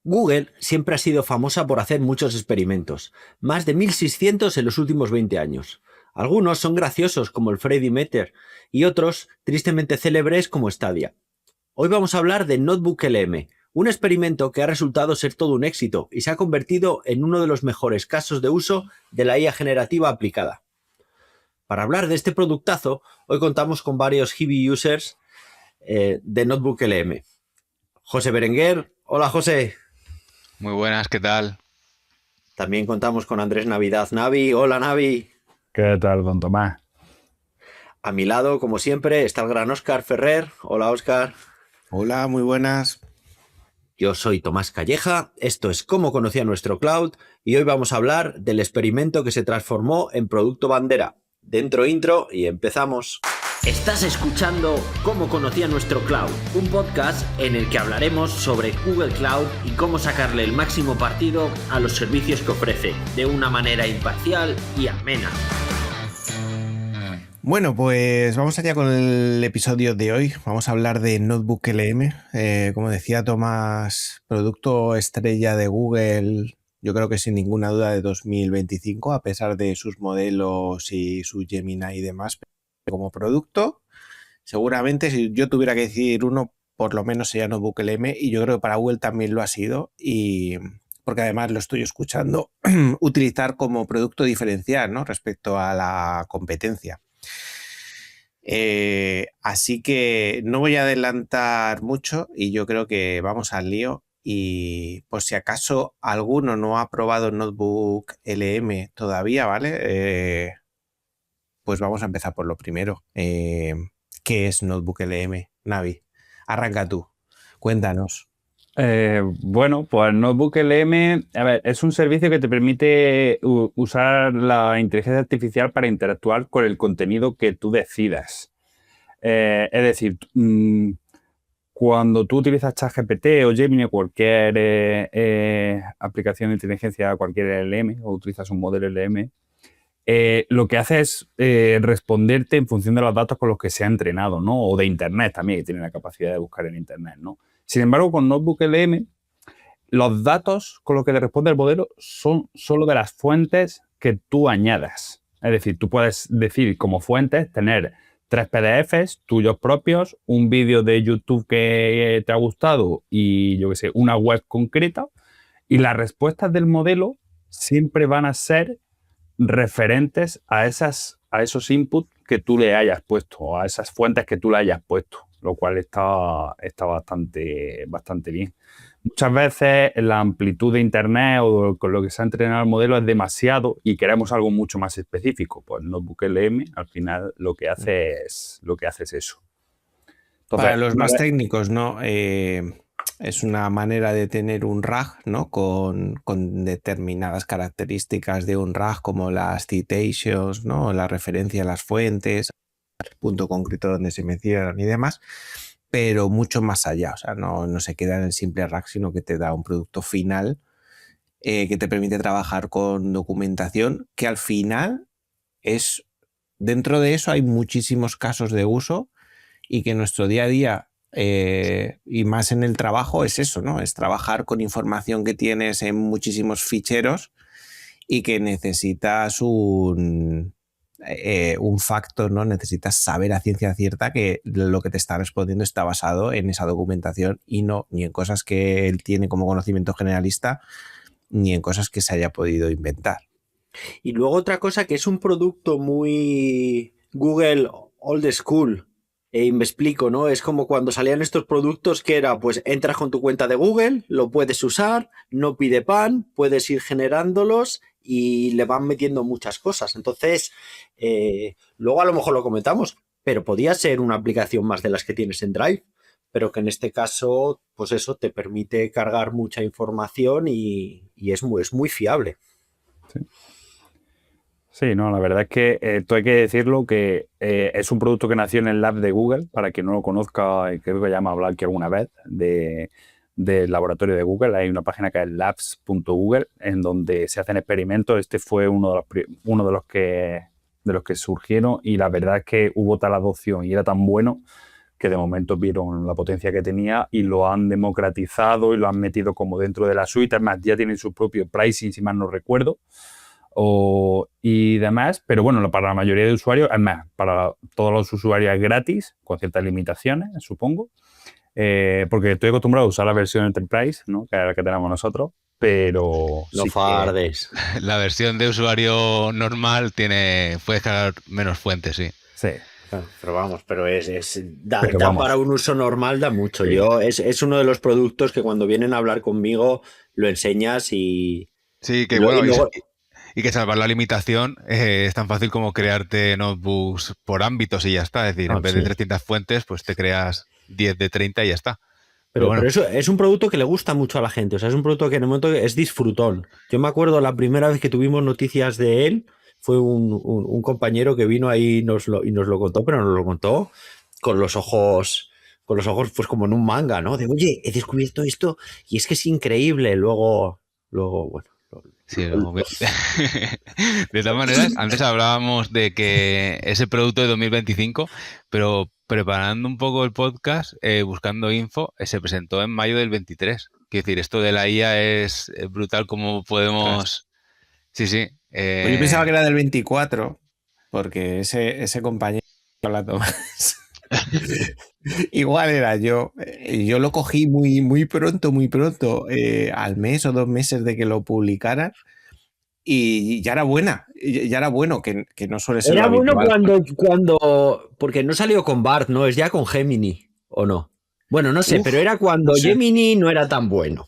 Google siempre ha sido famosa por hacer muchos experimentos, más de 1600 en los últimos 20 años. Algunos son graciosos como el Freddy Meter y otros tristemente célebres como Stadia. Hoy vamos a hablar de Notebook LM, un experimento que ha resultado ser todo un éxito y se ha convertido en uno de los mejores casos de uso de la IA generativa aplicada. Para hablar de este productazo, hoy contamos con varios heavy users de Notebook LM. José Berenguer, hola José. Muy buenas, ¿qué tal? También contamos con Andrés Navidad Navi. Hola Navi. ¿Qué tal, don Tomás? A mi lado, como siempre, está el gran Óscar Ferrer. Hola Óscar. Hola, muy buenas. Yo soy Tomás Calleja, esto es Cómo conocía nuestro cloud y hoy vamos a hablar del experimento que se transformó en producto bandera. Dentro intro y empezamos. Estás escuchando Cómo conocía nuestro cloud, un podcast en el que hablaremos sobre Google Cloud y cómo sacarle el máximo partido a los servicios que ofrece, de una manera imparcial y amena. Bueno, pues vamos allá con el episodio de hoy. Vamos a hablar de Notebook LM. Como decía Tomás, producto estrella de Google, yo creo que sin ninguna duda de 2025, a pesar de sus modelos y su Gemini y demás. Como producto, seguramente si yo tuviera que decir uno, por lo menos sería Notebook LM, y yo creo que para Google también lo ha sido, y porque además lo estoy escuchando utilizar como producto diferencial, ¿no?, respecto a la competencia. Así que no voy a adelantar mucho y yo creo que vamos al lío. Y por si acaso alguno no ha probado Notebook LM todavía, ¿vale? Pues vamos a empezar por lo primero. ¿Qué es Notebook LM? Navi, arranca tú, cuéntanos. Bueno, pues Notebook LM, a ver, es un servicio que te permite usar la inteligencia artificial para interactuar con el contenido que tú decidas. Es decir, cuando tú utilizas ChatGPT o Gemini o cualquier aplicación de inteligencia, cualquier LM, o utilizas un modelo LM, lo que hace es responderte en función de los datos con los que se ha entrenado, ¿no? O de Internet también, que tiene la capacidad de buscar en Internet, ¿no? Sin embargo, con Notebook LM, los datos con los que te responde el modelo son solo de las fuentes que tú añadas. Es decir, tú puedes decir como fuentes tener 3 PDFs tuyos propios, un vídeo de YouTube que te ha gustado y, yo qué sé, una web concreta, y las respuestas del modelo siempre van a ser referentes a esos inputs que tú le hayas puesto, a esas fuentes que tú le hayas puesto, lo cual está bastante bien. Muchas veces la amplitud de Internet o con lo que se ha entrenado el modelo es demasiado y queremos algo mucho más específico. Pues Notebook LM al final lo que hace es eso. Entonces, para los más técnicos, ¿no? Es una manera de tener un RAG, ¿no?, con determinadas características de un RAG, como las citations, ¿no?, la referencia a las fuentes, el punto concreto donde se mencionan y demás, pero mucho más allá. O sea, no se queda en el simple RAG, sino que te da un producto final que te permite trabajar con documentación, que al final es, dentro de eso hay muchísimos casos de uso y que en nuestro día a día y más en el trabajo es eso, ¿no? Es trabajar con información que tienes en muchísimos ficheros y que necesitas un facto, ¿no? Necesitas saber a ciencia cierta que lo que te está respondiendo está basado en esa documentación y no ni en cosas que él tiene como conocimiento generalista ni en cosas que se haya podido inventar. Y luego otra cosa que es un producto muy Google old school. Me explico, ¿no? Es como cuando salían estos productos que era, pues entras con tu cuenta de Google, lo puedes usar, no pide pan, puedes ir generándolos y le van metiendo muchas cosas. Entonces, luego a lo mejor lo comentamos, pero podía ser una aplicación más de las que tienes en Drive, pero que en este caso, pues eso, te permite cargar mucha información y es muy fiable. Sí. Sí, no, la verdad es que esto hay que decirlo, que es un producto que nació en el Lab de Google. Para quien no lo conozca, creo que ya hemos hablado aquí alguna vez del laboratorio de Google. Hay una página que es labs.google, en donde se hacen experimentos. Este fue uno de los que surgieron, y la verdad es que hubo tal adopción y era tan bueno que de momento vieron la potencia que tenía y lo han democratizado y lo han metido como dentro de la suite. Además, ya tienen su propio pricing, si mal no recuerdo, y demás. Pero bueno, para la mayoría de usuarios, es más, para todos los usuarios es gratis, con ciertas limitaciones, supongo. Porque estoy acostumbrado a usar la versión Enterprise, ¿no? Que es la que tenemos nosotros, pero No sí fardes. La versión de usuario normal puedes cargar menos fuentes, sí. sí. Pero vamos, pero da Pero vamos. para un uso normal, da mucho. Sí. Es uno de los productos que cuando vienen a hablar conmigo lo enseñas y... Sí, que y bueno, luego- y que salvar la limitación es tan fácil como crearte notebooks por ámbitos y ya está. Es decir, en vez de sí. 300 fuentes, pues te creas 10 de 30 y ya está. Pero bueno, eso es un producto que le gusta mucho a la gente. O sea, es un producto que en el momento es disfrutón. Yo me acuerdo la primera vez que tuvimos noticias de él, fue un compañero que vino ahí y nos lo contó, pero nos lo contó con los ojos pues como en un manga, ¿no? De, oye, he descubierto esto y es que es increíble. Luego bueno. sí, de todas maneras, antes hablábamos de que es el producto de 2025, pero preparando un poco el podcast, buscando info, se presentó en mayo del 23. Quiero decir, esto de la IA es brutal como podemos... Sí, sí. Pues yo pensaba que era del 24, porque ese compañero hablando más. Igual era yo. Yo lo cogí muy pronto, al mes o 2 meses de que lo publicaran, y ya era buena, ya era bueno, que no suele ser Era lo bueno habitual. porque no salió con Bart, ¿no? Es ya con Gemini, ¿o no? Bueno, no sé, Uf, pero era cuando no sé. Gemini no era tan bueno.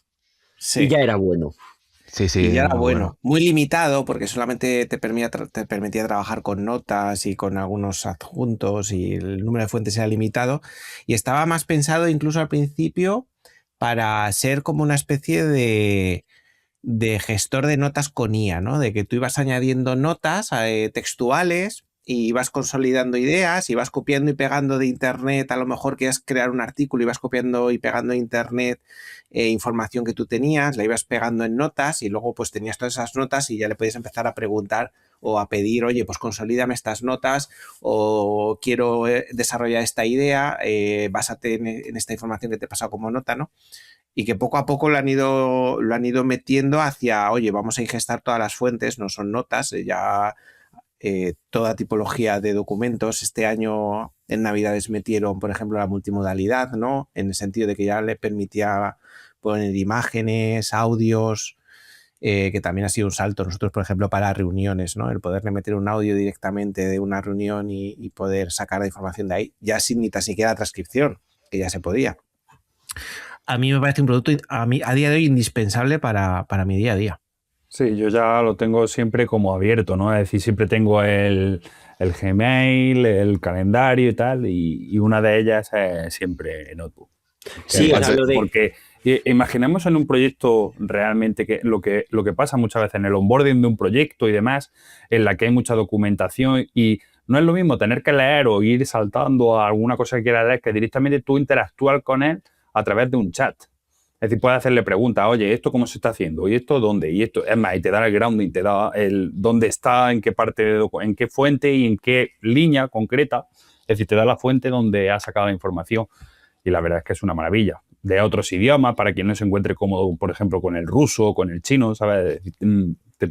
Sí. Y ya era bueno. Sí, sí, Y ya era muy bueno. Muy limitado, porque solamente te permitía trabajar con notas y con algunos adjuntos, y el número de fuentes era limitado. Y estaba más pensado incluso al principio para ser como una especie de gestor de notas con IA, ¿no? De que tú ibas añadiendo notas textuales y ibas consolidando ideas, y vas copiando y pegando de internet. A lo mejor querías crear un artículo y vas copiando y pegando de internet información que tú tenías, la ibas pegando en notas, y luego pues tenías todas esas notas y ya le podías empezar a preguntar o a pedir, oye, pues consolídame estas notas, o quiero desarrollar esta idea, básate en esta información que te he pasado como nota, ¿no? Y que poco a poco lo han ido metiendo hacia, oye, vamos a ingestar todas las fuentes, no son notas, ya toda tipología de documentos. Este año en Navidades metieron, por ejemplo, la multimodalidad, ¿no? En el sentido de que ya le permitía poner imágenes, audios, que también ha sido un salto. Nosotros, por ejemplo, para reuniones, ¿no? El poderle meter un audio directamente de una reunión y poder sacar la información de ahí, ya sin ni tan siquiera transcripción, que ya se podía. A mí me parece un producto a día de hoy indispensable para mi día a día. Sí, yo ya lo tengo siempre como abierto, ¿no? Es decir, siempre tengo el Gmail, el calendario y tal, y una de ellas es siempre Notebook. Sí, o sea, porque imaginemos en un proyecto realmente que lo que pasa muchas veces en el onboarding de un proyecto y demás, en la que hay mucha documentación, y no es lo mismo tener que leer o ir saltando a alguna cosa que quieras leer, que directamente tú interactuar con él a través de un chat. Es decir, puedes hacerle preguntas, oye, ¿esto cómo se está haciendo? ¿Y esto dónde? Y esto, es más, y te da el grounding, te da el dónde está, en qué parte, en qué fuente y en qué línea concreta. Es decir, te da la fuente donde ha sacado la información. Y la verdad es que es una maravilla. De otros idiomas, para quien no se encuentre cómodo, por ejemplo, con el ruso o con el chino, ¿sabes? Te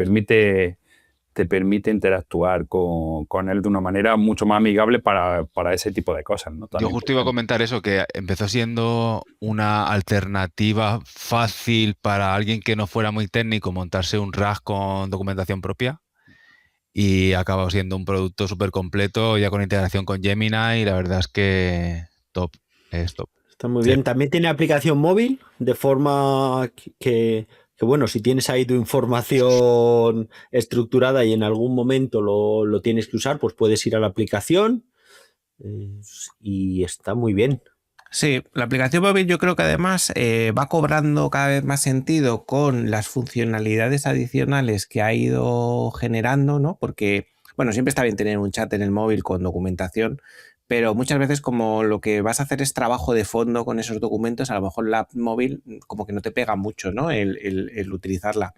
permite interactuar con él de una manera mucho más amigable para ese tipo de cosas, ¿no? Yo justo iba a comentar eso, que empezó siendo una alternativa fácil para alguien que no fuera muy técnico montarse un RAG con documentación propia, y ha acabado siendo un producto súper completo, ya con integración con Gemini, y la verdad es que es top. Está muy bien. También tiene aplicación móvil, de forma que bueno, si tienes ahí tu información estructurada y en algún momento lo tienes que usar, pues puedes ir a la aplicación y está muy bien. Sí, la aplicación móvil yo creo que además va cobrando cada vez más sentido con las funcionalidades adicionales que ha ido generando, ¿no? Porque, bueno, siempre está bien tener un chat en el móvil con documentación, pero muchas veces, como lo que vas a hacer es trabajo de fondo con esos documentos, a lo mejor la app móvil como que no te pega mucho, ¿no? El utilizarla.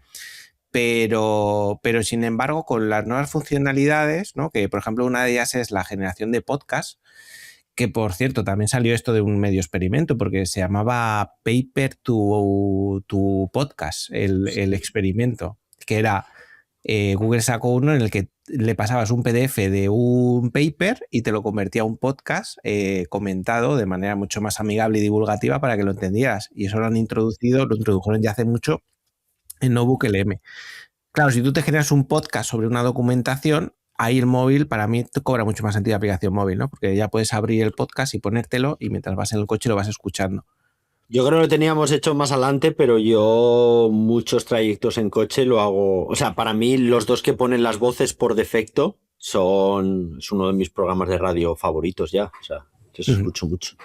Pero sin embargo, con las nuevas funcionalidades, ¿no? Que por ejemplo una de ellas es la generación de podcast, que por cierto también salió esto de un medio experimento, porque se llamaba Paper to Podcast, el experimento, que era, Google sacó uno en el que le pasabas un PDF de un paper y te lo convertía a un podcast comentado de manera mucho más amigable y divulgativa para que lo entendieras. Y eso lo introdujeron ya hace mucho en Notebook LM. Claro, si tú te generas un podcast sobre una documentación, ahí el móvil para mí te cobra mucho más sentido la aplicación móvil, ¿no? Porque ya puedes abrir el podcast y ponértelo y mientras vas en el coche lo vas escuchando. Yo creo que lo teníamos hecho más adelante, pero yo muchos trayectos en coche lo hago. O sea, para mí los dos que ponen las voces por defecto es uno de mis programas de radio favoritos ya. O sea, que eso escucho mucho.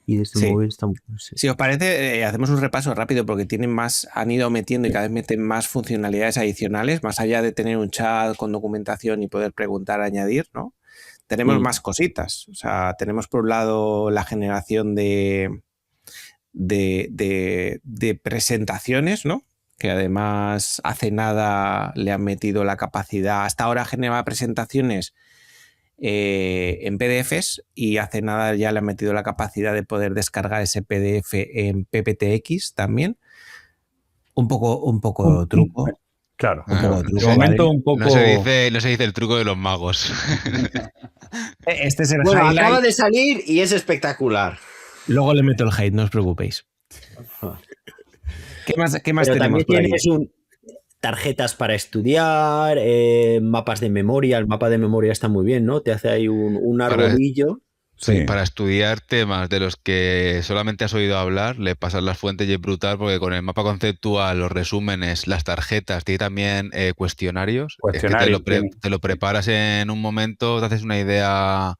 Y desde móvil está muy... Si os parece, hacemos un repaso rápido porque han ido metiendo y cada vez meten más funcionalidades adicionales, más allá de tener un chat con documentación y poder preguntar, añadir, ¿no? Tenemos más cositas. O sea, tenemos por un lado la generación de presentaciones, ¿no? Que además hace nada le han metido la capacidad. Hasta ahora generaba presentaciones en PDFs y hace nada ya le han metido la capacidad de poder descargar ese PDF en PPTX también. Un poco truco. Claro, un poco truco. De momento un poco... No se dice el truco de los magos. Este es el bueno, highlight. acaba de salir y es espectacular. Luego le meto el hate, no os preocupéis. ¿Qué más Pero tenemos también por ahí? tienes tarjetas para estudiar, mapas de memoria. El mapa de memoria está muy bien, ¿no? Te hace ahí un arbolillo. Sí, para estudiar temas de los que solamente has oído hablar, le pasas las fuentes y es brutal porque con el mapa conceptual, los resúmenes, las tarjetas, tiene también cuestionarios. Es que te lo preparas en un momento, te haces una idea a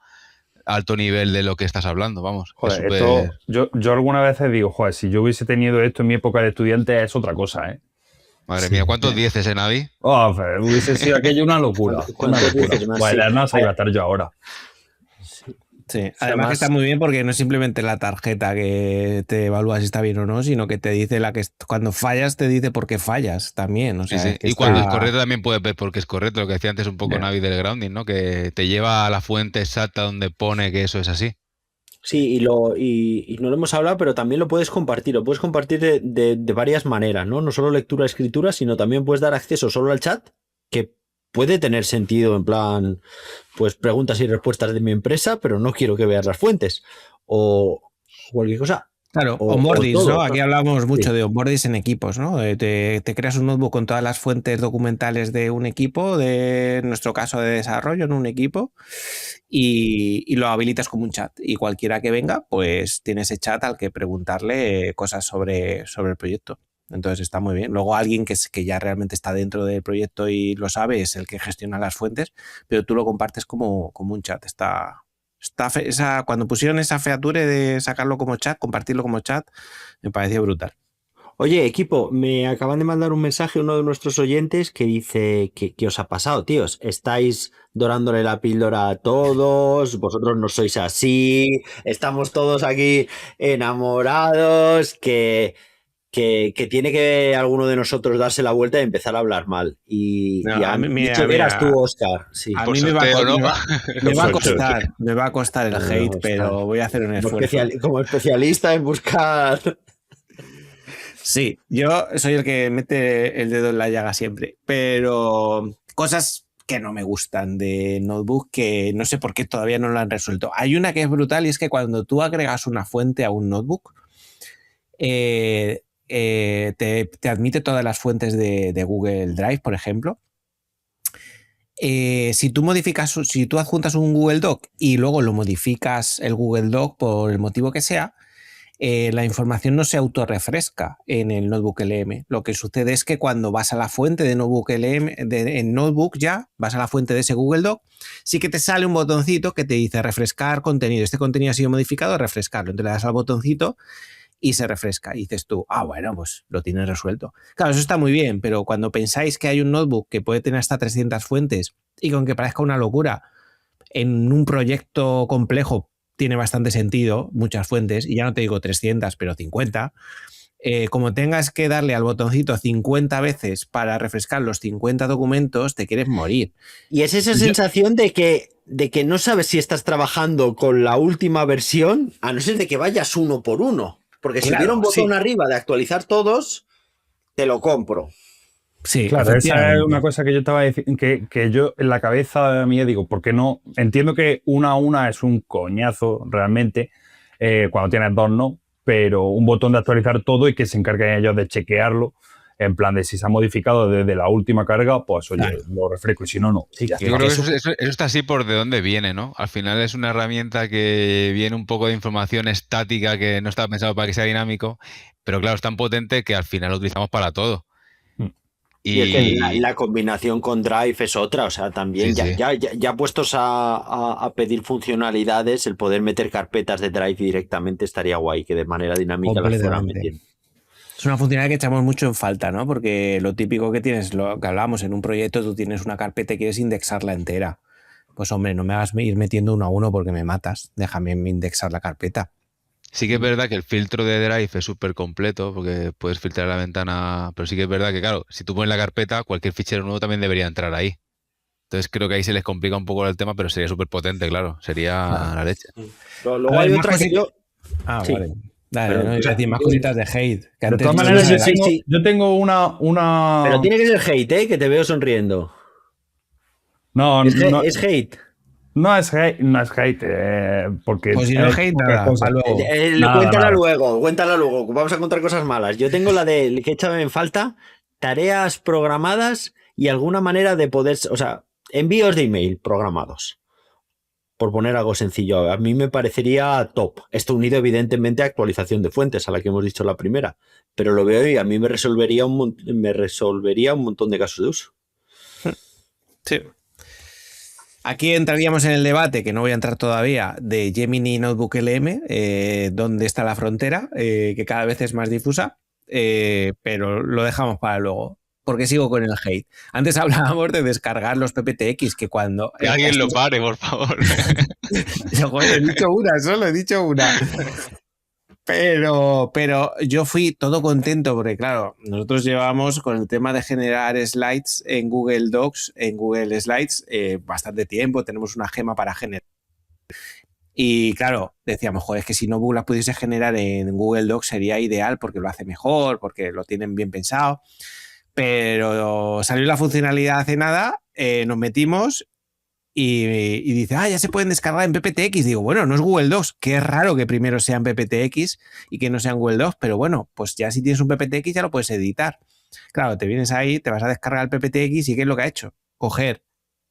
alto nivel de lo que estás hablando, vamos. Joder, esto, yo algunas veces digo, joder, si yo hubiese tenido esto en mi época de estudiante es otra cosa, ¿eh? Madre mía, ¿cuántos dieces en Navi? Oh, hubiese sido aquello una locura. ¿Cuántos dices más? Bueno, no sé, iba a estar yo ahora. Sí, además que está muy bien porque no es simplemente la tarjeta que te evalúa si está bien o no, sino que te dice cuando fallas te dice por qué fallas también. O sea, sí. Y cuando es correcto también puedes ver por qué es correcto, lo que decía antes un poco Navi del grounding, ¿no? Que te lleva a la fuente exacta donde pone que eso es así. Sí, y no lo hemos hablado, pero también lo puedes compartir. Lo puedes compartir de varias maneras, ¿no? No solo lectura, escritura, sino también puedes dar acceso solo al chat, que puede tener sentido en plan, pues preguntas y respuestas de mi empresa, pero no quiero que veas las fuentes. O cualquier cosa. Claro, onboardings, ¿no? Aquí hablamos mucho de onboardings en equipos, ¿no? Te creas un notebook con todas las fuentes documentales de un equipo, en nuestro caso de desarrollo en un equipo, y lo habilitas como un chat. Y cualquiera que venga, pues tiene ese chat al que preguntarle cosas sobre el proyecto. Entonces está muy bien. Luego alguien que ya realmente está dentro del proyecto y lo sabe es el que gestiona las fuentes, pero tú lo compartes como un chat. Cuando pusieron esa feature de sacarlo como chat, compartirlo como chat, me pareció brutal. Oye, equipo, me acaban de mandar un mensaje uno de nuestros oyentes que dice ¿qué os ha pasado, tíos? Estáis dorándole la píldora a todos, vosotros no sois así, estamos todos aquí enamorados, que tiene que alguno de nosotros darse la vuelta y empezar a hablar mal. Y dicho que eras tú, Óscar. Sí. A mí me va a costar el hate, pero voy a hacer un esfuerzo. Como especialista en buscar... Sí, yo soy el que mete el dedo en la llaga siempre, pero cosas que no me gustan de Notebook que no sé por qué todavía no lo han resuelto. Hay una que es brutal y es que cuando tú agregas una fuente a un Notebook, te admite todas las fuentes de Google Drive, por ejemplo. Si tú adjuntas un Google Doc y luego lo modificas el Google Doc por el motivo que sea, la información no se autorrefresca en el Notebook LM. Lo que sucede es que cuando vas a la fuente de Notebook LM, en Notebook ya, vas a la fuente de ese Google Doc, sí que te sale un botoncito que te dice refrescar contenido. Este contenido ha sido modificado, refrescarlo. Entonces le das al botoncito y se refresca. Y dices tú, bueno, pues lo tienes resuelto. Claro, eso está muy bien, pero cuando pensáis que hay un notebook que puede tener hasta 300 fuentes y que aunque parezca una locura, en un proyecto complejo tiene bastante sentido, muchas fuentes, y ya no te digo 300, pero 50, como tengas que darle al botoncito 50 veces para refrescar los 50 documentos, te quieres morir. Y es esa sensación de que no sabes si estás trabajando con la última versión, a no ser de que vayas uno por uno. Porque si hubiera un botón arriba de actualizar todos, te lo compro. Sí, claro, esa es una cosa que yo estaba diciendo, que yo en la cabeza mía digo, ¿por qué no? Entiendo que una a una es un coñazo realmente, cuando tienes dos no, pero un botón de actualizar todo y que se encarguen ellos de chequearlo, en plan de si se ha modificado desde la última carga, pues oye, lo refresco, y si no, no. Sí, yo creo que eso está así por de dónde viene, ¿no? Al final es una herramienta que viene un poco de información estática que no está pensado para que sea dinámico, pero claro, es tan potente que al final lo utilizamos para todo. Y es que la combinación con Drive es otra, o sea, también ya puestos a pedir funcionalidades, el poder meter carpetas de Drive directamente estaría guay, que de manera dinámica las fueran metiendo. Es una funcionalidad que echamos mucho en falta, ¿no? Porque lo típico que tienes, lo que hablábamos en un proyecto, tú tienes una carpeta y quieres indexarla entera. Pues hombre, no me hagas ir metiendo uno a uno porque me matas, déjame indexar la carpeta. Sí que es verdad que el filtro de Drive es súper completo porque puedes filtrar la ventana, pero sí que es verdad que, claro, si tú pones la carpeta, cualquier fichero nuevo también debería entrar ahí. Entonces creo que ahí se les complica un poco el tema, pero sería súper potente, claro. Sería la leche. Luego hay otra que yo... Vale. Dale, no, decir más cositas de hate. De todas maneras, yo tengo una... Pero tiene que ser hate, que te veo sonriendo. No, es hate. No es hate, porque... Pues si no es hate, nada, luego. Cuéntala luego. Vamos a contar cosas malas. Yo tengo la de que échame en falta, tareas programadas y alguna manera de poder... O sea, envíos de email programados. Por poner algo sencillo. A mí me parecería top. Esto unido evidentemente a actualización de fuentes, a la que hemos dicho la primera. Pero lo veo y a mí me resolvería un montón de casos de uso. Sí. Aquí entraríamos en el debate, que no voy a entrar todavía, de Gemini Notebook LM, dónde está la frontera, que cada vez es más difusa, pero lo dejamos para luego, porque sigo con el hate. Antes hablábamos de descargar los PPTX, que cuando... Que alguien lo pare, por favor. Joder, he dicho una. Pero yo fui todo contento porque, claro, nosotros llevamos con el tema de generar slides en Google Docs, en Google Slides, bastante tiempo. Tenemos una gema para generar. Y, claro, decíamos, joder, es que si no las pudiese generar en Google Docs sería ideal porque lo hace mejor, porque lo tienen bien pensado. Pero salió la funcionalidad hace nada, nos metimos... Y dice, ya se pueden descargar en PPTX. Digo, bueno, no es Google Docs. Qué raro que primero sean PPTX y que no sean Google Docs, pero bueno, pues ya si tienes un PPTX ya lo puedes editar. Claro, te vienes ahí, te vas a descargar el PPTX y ¿qué es lo que ha hecho? Coger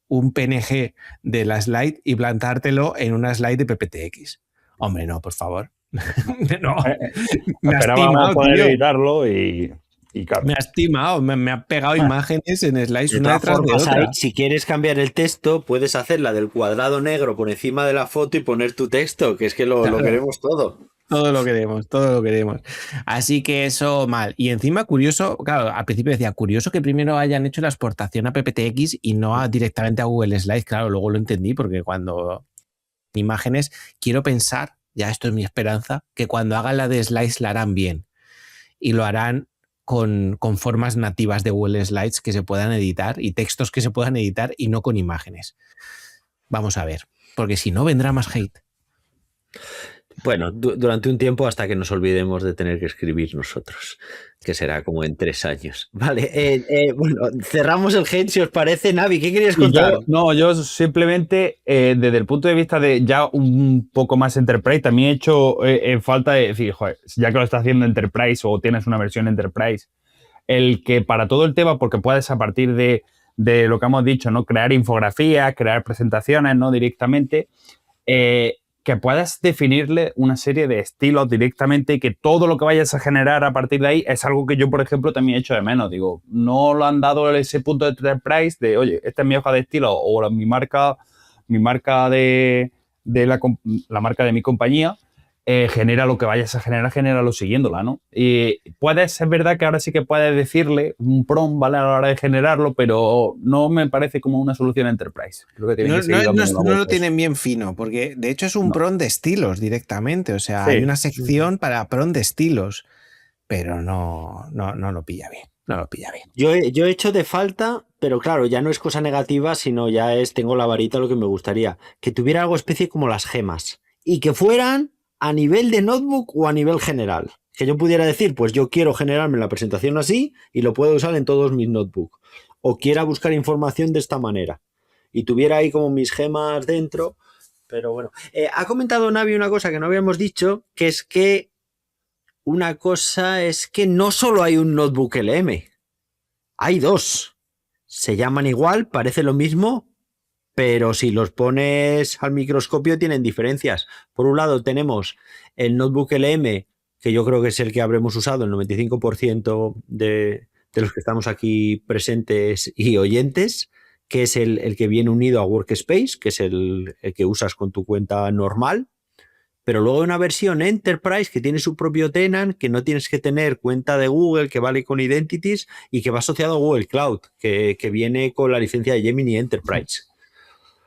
un PNG de la slide y plantártelo en una slide de PPTX. Hombre, no, por favor. No. Esperábamos poder editarlo y claro. Me ha estimado, me ha pegado imágenes en slides una detrás de otra. Si quieres cambiar el texto, puedes hacer la del cuadrado negro por encima de la foto y poner tu texto, que es que lo queremos todo. Todo lo queremos. Así que eso mal. Y encima, curioso, claro, al principio decía, curioso que primero hayan hecho la exportación a PPTX y no directamente a Google Slides. Claro, luego lo entendí porque cuando imágenes, quiero pensar, ya esto es mi esperanza, que cuando hagan la de Slides la harán bien. Y lo harán con formas nativas de Google Slides que se puedan editar y textos que se puedan editar y no con imágenes. Vamos a ver, porque si no vendrá más hate. Bueno, durante un tiempo hasta que nos olvidemos de tener que escribir nosotros, que será como en 3 años. Vale, bueno, cerramos el hate si os parece. Navi, ¿qué querías contar? Yo simplemente, desde el punto de vista de ya un poco más Enterprise, también he hecho en falta de decir, joder, ya que lo estás haciendo Enterprise o tienes una versión Enterprise, el que para todo el tema, porque puedes a partir de lo que hemos dicho, ¿no? Crear infografías, crear presentaciones, ¿no? Directamente, que puedas definirle una serie de estilos directamente y que todo lo que vayas a generar a partir de ahí es algo que yo, por ejemplo, también he hecho de menos. Digo, no lo han dado ese punto de Enterprise de, oye, esta es mi hoja de estilo o mi marca de la marca de mi compañía, genera lo que vayas a generar, genéralo siguiéndola, ¿no? Y es verdad que ahora sí que puedes decirle un prompt, ¿vale? A la hora de generarlo, pero no me parece como una solución Enterprise. Creo que no lo tienen bien fino, porque de hecho es un prompt de estilos directamente, o sea, sí, hay una sección para prompt de estilos. pero no lo pilla bien. No lo pilla bien. Yo he hecho de falta, pero claro, ya no es cosa negativa, sino ya tengo la varita lo que me gustaría. Que tuviera algo especie como las gemas. Y que fueran a nivel de notebook o a nivel general. Que yo pudiera decir, pues yo quiero generarme la presentación así y lo puedo usar en todos mis notebooks. O quiera buscar información de esta manera. Y tuviera ahí como mis gemas dentro. Pero bueno. Ha comentado Navi una cosa que no habíamos dicho, que es que una cosa es que no solo hay un notebook LM, hay dos. Se llaman igual, parece lo mismo, pero si los pones al microscopio tienen diferencias. Por un lado tenemos el notebook LM, que yo creo que es el que habremos usado el 95% de los que estamos aquí presentes y oyentes, que es el que viene unido a Workspace, que es el que usas con tu cuenta normal. Pero luego hay una versión Enterprise que tiene su propio tenant, que no tienes que tener cuenta de Google, que vale con Identities y que va asociado a Google Cloud, que viene con la licencia de Gemini Enterprise.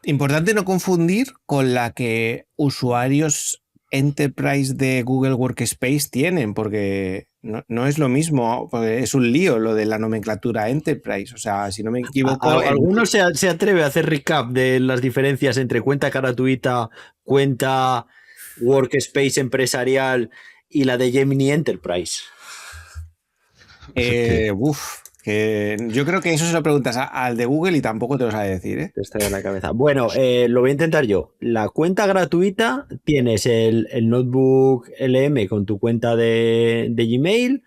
Importante no confundir con la que usuarios Enterprise de Google Workspace tienen, porque no es lo mismo, porque es un lío lo de la nomenclatura Enterprise. O sea, si no me equivoco... ¿Alguno se atreve a hacer recap de las diferencias entre cuenta gratuita, cuenta Workspace empresarial y la de Gemini Enterprise? Yo creo que eso se lo preguntas al de Google y tampoco te lo sabe decir, ¿eh? Te está en la cabeza. Bueno, lo voy a intentar yo. La cuenta gratuita, tienes el notebook LM con tu cuenta de Gmail,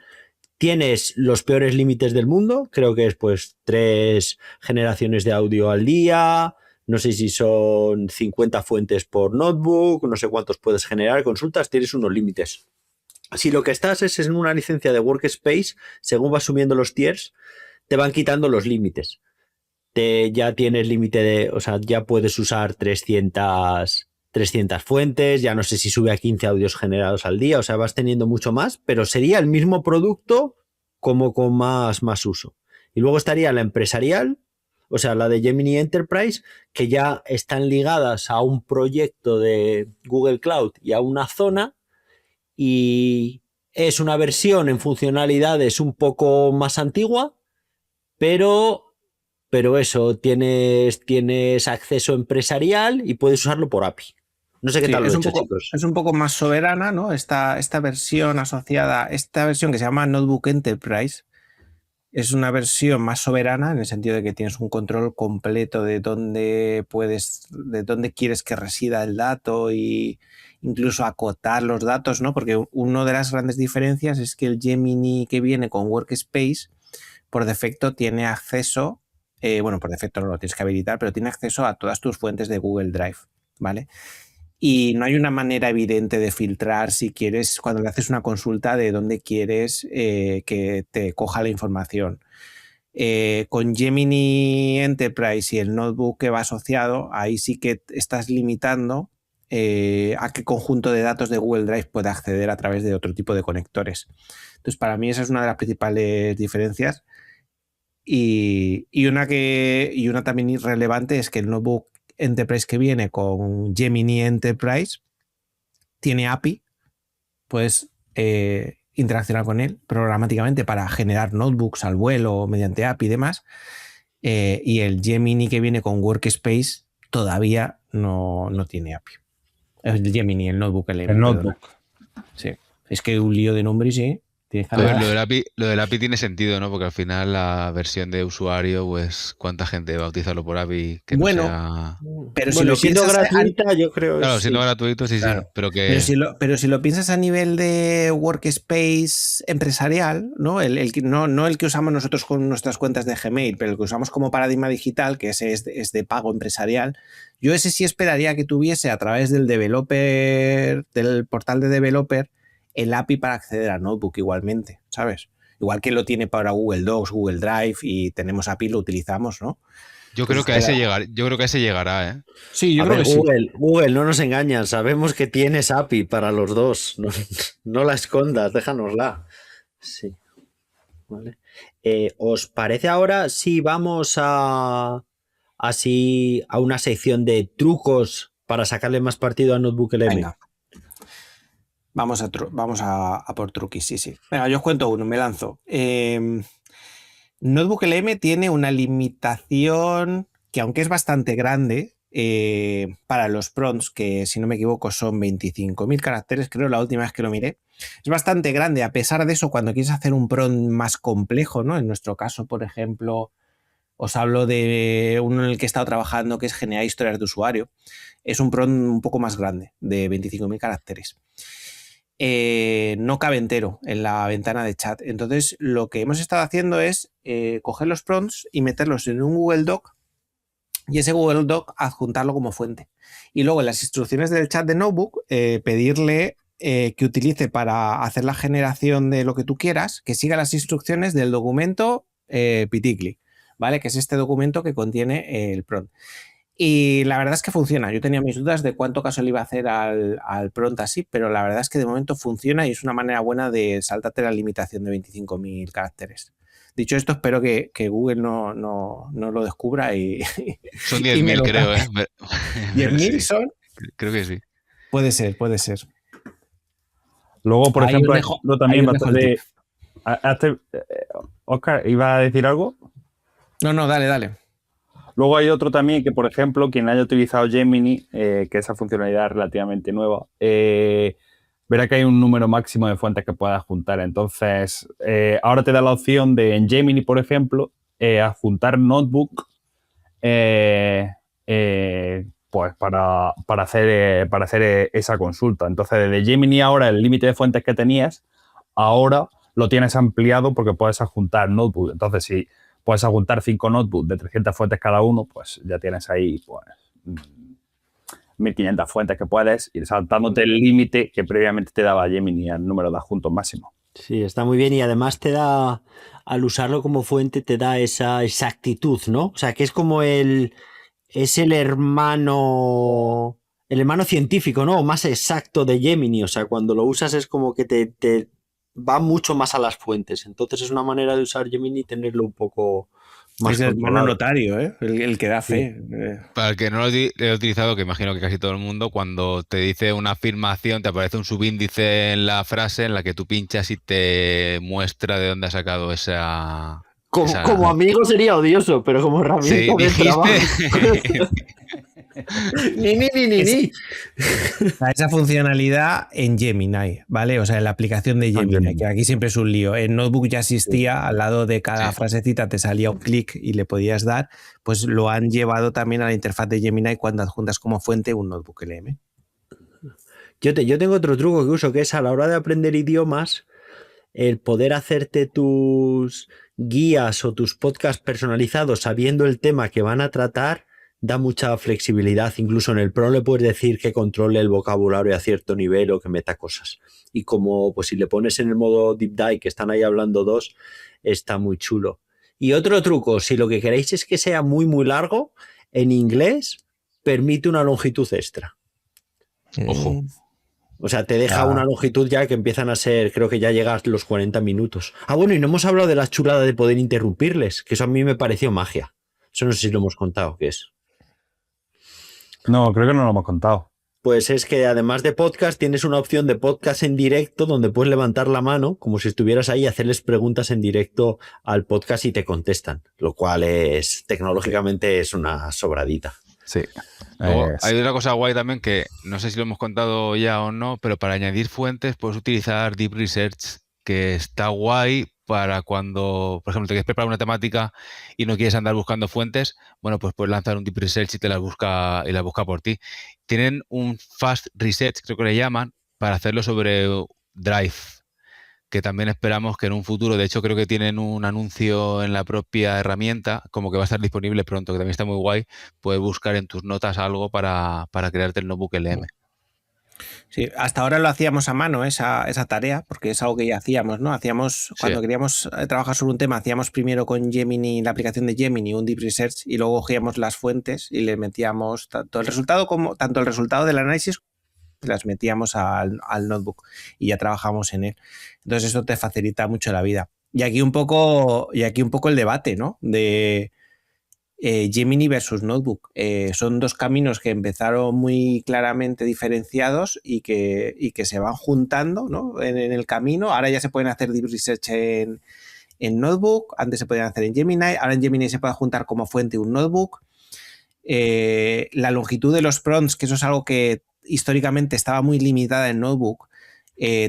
tienes los peores límites del mundo, creo que es pues 3 generaciones de audio al día, no sé si son 50 fuentes por notebook, no sé cuántos puedes generar, consultas, tienes unos límites. Si lo que estás es en una licencia de Workspace, según vas subiendo los tiers, te van quitando los límites. Ya tienes límite de, o sea, ya puedes usar 300 fuentes, ya no sé si sube a 15 audios generados al día, o sea, vas teniendo mucho más, pero sería el mismo producto como con más uso. Y luego estaría la empresarial, o sea, la de Gemini Enterprise, que ya están ligadas a un proyecto de Google Cloud y a una zona, y es una versión en funcionalidades un poco más antigua, pero eso, tienes acceso empresarial y puedes usarlo por API. No sé qué tal lo he hecho, chicos. Es un poco más soberana, ¿no? Esta versión asociada, esta versión que se llama Notebook Enterprise, es una versión más soberana en el sentido de que tienes un control completo de dónde quieres que resida el dato y incluso acotar los datos, ¿no? Porque una de las grandes diferencias es que el Gemini que viene con Workspace por defecto tiene acceso, por defecto no lo tienes que habilitar, pero tiene acceso a todas tus fuentes de Google Drive, ¿vale? Y no hay una manera evidente de filtrar si quieres, cuando le haces una consulta de dónde quieres que te coja la información. Con Gemini Enterprise y el notebook que va asociado, ahí sí que estás limitando a qué conjunto de datos de Google Drive puede acceder a través de otro tipo de conectores. Entonces, para mí esa es una de las principales diferencias. Y una también irrelevante es que el notebook Enterprise que viene con Gemini Enterprise tiene API, puedes interaccionar con él programáticamente para generar notebooks al vuelo mediante API y demás, y el Gemini que viene con Workspace todavía no tiene API. El Gemini, el notebook. El notebook. Sí, es que un lío de nombres, sí. A ver, lo del API tiene sentido, ¿no? Porque al final la versión de usuario, pues, ¿cuánta gente va a utilizarlo por API? Que no sea... pero si lo siendo piensas gratuita, yo creo. Claro, sí. siendo gratuito, sí, claro. sí. Pero si lo piensas a nivel de Workspace empresarial, ¿no? No el que usamos nosotros con nuestras cuentas de Gmail, pero el que usamos como paradigma digital, que ese es de pago empresarial, yo ese sí esperaría que tuviese a través del developer, del portal de developer, el API para acceder a notebook igualmente, ¿sabes? Igual que lo tiene para Google Docs, Google Drive y tenemos API, lo utilizamos, ¿no? Yo creo que a ese llegará, ¿eh? Sí, yo creo que Google, no nos engañan, sabemos que tienes API para los dos, no la escondas, déjanosla. Sí. Vale. ¿Os parece ahora si vamos a una sección de trucos para sacarle más partido a Notebook LM? Venga. Vamos a por truquis, sí. Venga, yo os cuento uno, me lanzo. Notebook LM tiene una limitación que, aunque es bastante grande, para los prompts, que si no me equivoco son 25.000 caracteres, creo la última vez que lo miré, es bastante grande. A pesar de eso, cuando quieres hacer un prompt más complejo, ¿no? En nuestro caso, por ejemplo, os hablo de uno en el que he estado trabajando, que es generar historias de usuario. Es un prompt un poco más grande, de 25.000 caracteres. No cabe entero en la ventana de chat. Entonces, lo que hemos estado haciendo es coger los prompts y meterlos en un Google Doc, y ese Google Doc adjuntarlo como fuente. Y luego en las instrucciones del chat de Notebook, pedirle que utilice para hacer la generación de lo que tú quieras, que siga las instrucciones del documento Piticli, ¿vale? Que es este documento que contiene el prompt. Y la verdad es que funciona. Yo tenía mis dudas de cuánto caso le iba a hacer al prompt así, pero la verdad es que de momento funciona y es una manera buena de saltarte la limitación de 25.000 caracteres. Dicho esto, espero que Google no lo descubra y... Son 10.000, creo, ¿eh? ¿10.000 sí, son? Creo que sí. Puede ser. Luego, por Ahí ejemplo, os dejo- hay también ahí os dejo el bastante... Oscar, ¿iba a decir algo? No, dale. Luego hay otro también que, por ejemplo, quien haya utilizado Gemini, que esa funcionalidad es relativamente nueva, verá que hay un número máximo de fuentes que puedas juntar. Entonces, ahora te da la opción de, en Gemini, por ejemplo, adjuntar Notebook pues para hacer esa consulta. Entonces, desde Gemini ahora el límite de fuentes que tenías, ahora lo tienes ampliado porque puedes adjuntar Notebook. Entonces, si puedes adjuntar 5 notebooks de 300 fuentes cada uno, pues ya tienes ahí pues 1.500 fuentes que puedes ir saltándote el límite que previamente te daba Gemini, el número de adjuntos máximo. Sí, está muy bien y además te da, al usarlo como fuente, te da esa exactitud, ¿no? O sea, que es como es el hermano científico, ¿no? O más exacto de Gemini. O sea, cuando lo usas es como que te va mucho más a las fuentes. Entonces es una manera de usar Gemini y tenerlo un poco más Es el hermano controlado. notario, ¿eh? El que da fe. Para el que no lo he utilizado, que imagino que casi todo el mundo, cuando te dice una afirmación, te aparece un subíndice en la frase en la que tú pinchas y te muestra de dónde ha sacado esa... Como amigo sería odioso, pero como herramienta Sí, de trabajo. Ni. Esa funcionalidad en Gemini, ¿vale? O sea, en la aplicación de Gemini, que aquí siempre es un lío. En Notebook ya existía, al lado de cada frasecita te salía un clic y le podías dar, pues lo han llevado también a la interfaz de Gemini cuando adjuntas como fuente un Notebook LM. Yo tengo otro truco que uso, que es a la hora de aprender idiomas, el poder hacerte tus guías o tus podcasts personalizados sabiendo el tema que van a tratar, da mucha flexibilidad. Incluso en el Pro le puedes decir que controle el vocabulario a cierto nivel o que meta cosas. Y como pues si le pones en el modo Deep Dive, que están ahí hablando dos, está muy chulo. Y otro truco, si lo que queréis es que sea muy, muy largo, en inglés permite una longitud extra. Ojo. O sea, te deja una longitud ya que empiezan a ser, creo que ya llegas los 40 minutos. Ah, bueno, y no hemos hablado de la chulada de poder interrumpirles, que eso a mí me pareció magia. Eso no sé si lo hemos contado, ¿qué es? No, creo que no lo hemos contado. Pues es que además de podcast tienes una opción de podcast en directo donde puedes levantar la mano como si estuvieras ahí y hacerles preguntas en directo al podcast y te contestan, lo cual es tecnológicamente es una sobradita. Sí. Luego, hay otra cosa guay también que no sé si lo hemos contado ya o no, pero para añadir fuentes puedes utilizar Deep Research, que está guay para cuando, por ejemplo, te quieres preparar una temática y no quieres andar buscando fuentes, bueno, pues puedes lanzar un Deep Research y te las busca por ti. Tienen un Fast Research, creo que le llaman, para hacerlo sobre Drive, que también esperamos que en un futuro, de hecho creo que tienen un anuncio en la propia herramienta, como que va a estar disponible pronto, que también está muy guay, puedes buscar en tus notas algo para crearte el Notebook LM. Sí, hasta ahora lo hacíamos a mano esa tarea, porque es algo que ya hacíamos, ¿no? Cuando queríamos trabajar sobre un tema, hacíamos primero con Gemini, la aplicación de Gemini, un Deep Research, y luego cogíamos las fuentes y le metíamos tanto el resultado del análisis, las metíamos al notebook y ya trabajamos en él. Entonces eso te facilita mucho la vida. Y aquí un poco el debate, ¿no? De Gemini versus Notebook. Son dos caminos que empezaron muy claramente diferenciados y que se van juntando, ¿no? en el camino. Ahora ya se pueden hacer deep research en Notebook, antes se podían hacer en Gemini, ahora en Gemini se puede juntar como fuente un Notebook. La longitud de los prompts, que eso es algo que históricamente estaba muy limitada en Notebook,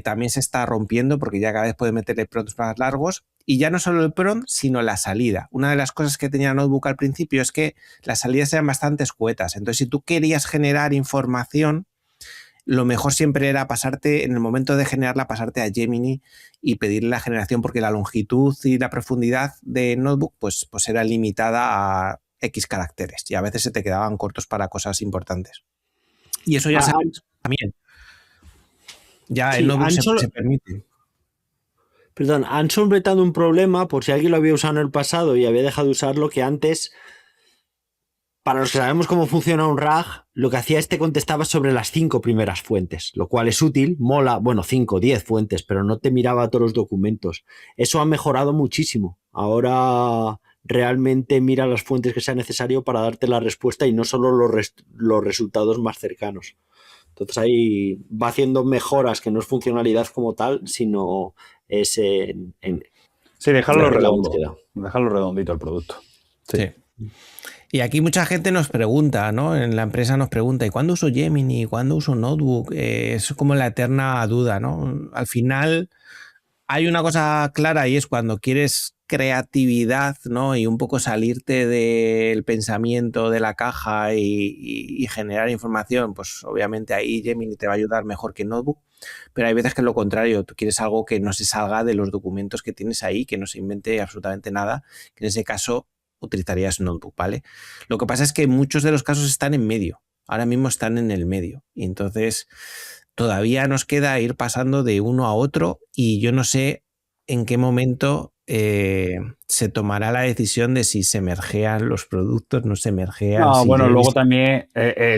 también se está rompiendo porque ya cada vez puede meterle prompts más largos. Y ya no solo el prompt, sino la salida. Una de las cosas que tenía Notebook al principio es que las salidas eran bastante escuetas. Entonces, si tú querías generar información, lo mejor siempre era pasarte, en el momento de generarla, pasarte a Gemini y pedirle la generación, porque la longitud y la profundidad de Notebook pues era limitada a X caracteres y a veces se te quedaban cortos para cosas importantes. Y eso ya también. Ya sí, en Notebook se permite. Perdón, han solventado un problema, por si alguien lo había usado en el pasado y había dejado de usarlo, que antes, para los que sabemos cómo funciona un RAG, lo que hacía contestaba sobre las 5 primeras fuentes, lo cual es útil, mola, 5, 10 fuentes, pero no te miraba todos los documentos. Eso ha mejorado muchísimo. Ahora realmente mira las fuentes que sea necesario para darte la respuesta y no solo los resultados más cercanos. Entonces ahí va haciendo mejoras que no es funcionalidad como tal, sino es sí, dejarlo redondo. Dejarlo redondito el producto. Sí. Y aquí mucha gente nos pregunta, ¿no? En la empresa nos pregunta, ¿y cuándo uso Gemini? ¿Cuándo uso Notebook? Es como la eterna duda, ¿no? Al final hay una cosa clara y es cuando quieres creatividad, ¿no? Y un poco salirte del pensamiento de la caja y generar información, pues obviamente ahí Gemini te va a ayudar mejor que Notebook, pero hay veces que es lo contrario, tú quieres algo que no se salga de los documentos que tienes ahí, que no se invente absolutamente nada, que en ese caso utilizarías Notebook, ¿vale? Lo que pasa es que muchos de los casos están en medio, ahora mismo están en el medio, y entonces todavía nos queda ir pasando de uno a otro y yo no sé en qué momento se tomará la decisión de si se mergean los productos, no se mergean. No, si bueno, luego también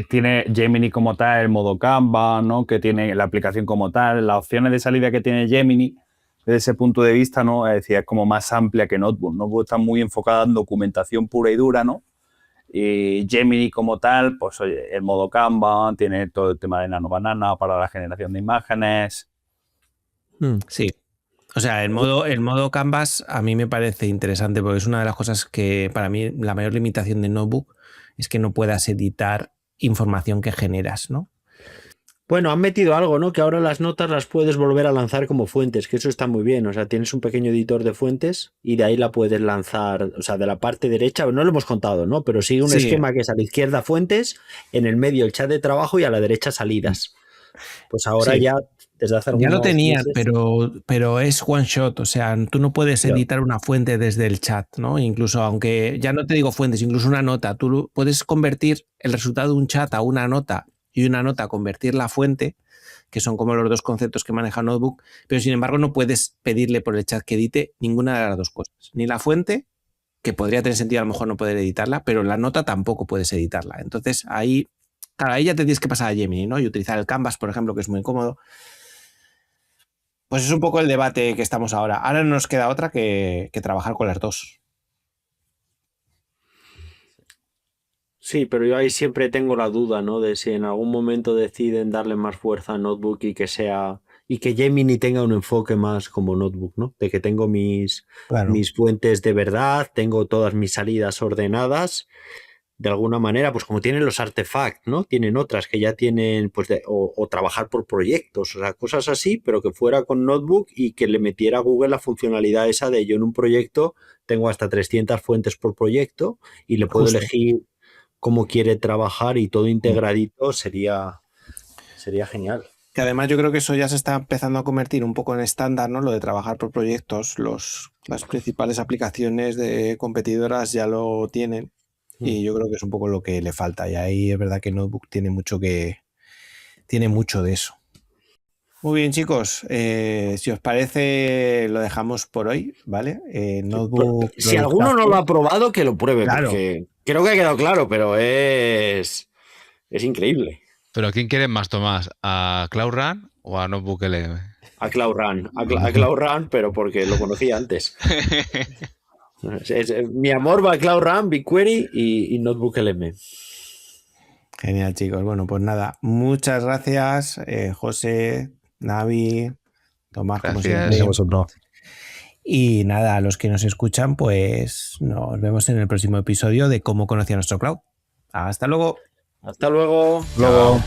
tiene Gemini como tal, el modo Canva, ¿no? Que tiene la aplicación como tal, las opciones de salida que tiene Gemini, desde ese punto de vista, ¿no? Es decir, es como más amplia que Notebook. Notebook está muy enfocada en documentación pura y dura, ¿no? Y Gemini como tal, pues oye, el modo Canva, tiene todo el tema de Nano Banana para la generación de imágenes. Sí. O sea, el modo Canvas a mí me parece interesante porque es una de las cosas que para mí la mayor limitación de Notebook es que no puedas editar información que generas, ¿no? Bueno, han metido algo, ¿no? Que ahora las notas las puedes volver a lanzar como fuentes, que eso está muy bien. O sea, tienes un pequeño editor de fuentes y de ahí la puedes lanzar, o sea, de la parte derecha, no lo hemos contado, ¿no? Pero sigue un esquema que es a la izquierda fuentes, en el medio el chat de trabajo y a la derecha salidas. Pues ahora ya, desde hace algunos ya lo tenían, meses, pero es one shot, o sea, tú no puedes editar una fuente desde el chat, ¿no? Incluso, aunque ya no te digo fuentes, incluso una nota, tú puedes convertir el resultado de un chat a una nota y una nota a convertir la fuente, que son como los dos conceptos que maneja Notebook, pero sin embargo no puedes pedirle por el chat que edite ninguna de las dos cosas, ni la fuente, que podría tener sentido a lo mejor no poder editarla, pero la nota tampoco puedes editarla. Entonces ahí, claro, ahí ya te tienes que pasar a Gemini, ¿no? Y utilizar el Canvas, por ejemplo, que es muy cómodo. Pues es un poco el debate que estamos ahora. Ahora no nos queda otra que trabajar con las dos. Sí, pero yo ahí siempre tengo la duda, ¿no? De si en algún momento deciden darle más fuerza a Notebook y que Gemini tenga un enfoque más como Notebook, ¿no? De que tengo mis fuentes de verdad, tengo todas mis salidas ordenadas. De alguna manera, pues como tienen los artefacts, ¿no? Tienen otras que ya tienen, pues, o trabajar por proyectos, o sea, cosas así, pero que fuera con Notebook y que le metiera a Google la funcionalidad esa de yo en un proyecto tengo hasta 300 fuentes por proyecto y le puedo elegir cómo quiere trabajar y todo integradito sería genial. Que además yo creo que eso ya se está empezando a convertir un poco en estándar, ¿no? Lo de trabajar por proyectos, las principales aplicaciones de competidoras ya lo tienen. Y yo creo que es un poco lo que le falta. Y ahí es verdad que Notebook tiene mucho de eso. Muy bien, chicos. Si os parece, lo dejamos por hoy, ¿vale? Notebook. Si alguno no lo ha probado, que lo pruebe, claro. Porque creo que ha quedado claro, pero es increíble. ¿Pero a quién quieres más, Tomás? ¿A Cloud Run o a Notebook LM? A Cloud Run. A Cloud Run, pero porque lo conocía antes. Mi amor va a Cloud Run, BigQuery y Notebook LM. Genial, chicos. Bueno, pues nada, muchas gracias, José, Navi, Tomás, como Gracias. siempre. A vosotros. Y nada, a los que nos escuchan, pues nos vemos en el próximo episodio de Cómo conocía nuestro cloud. Hasta luego. Hasta luego. Luego.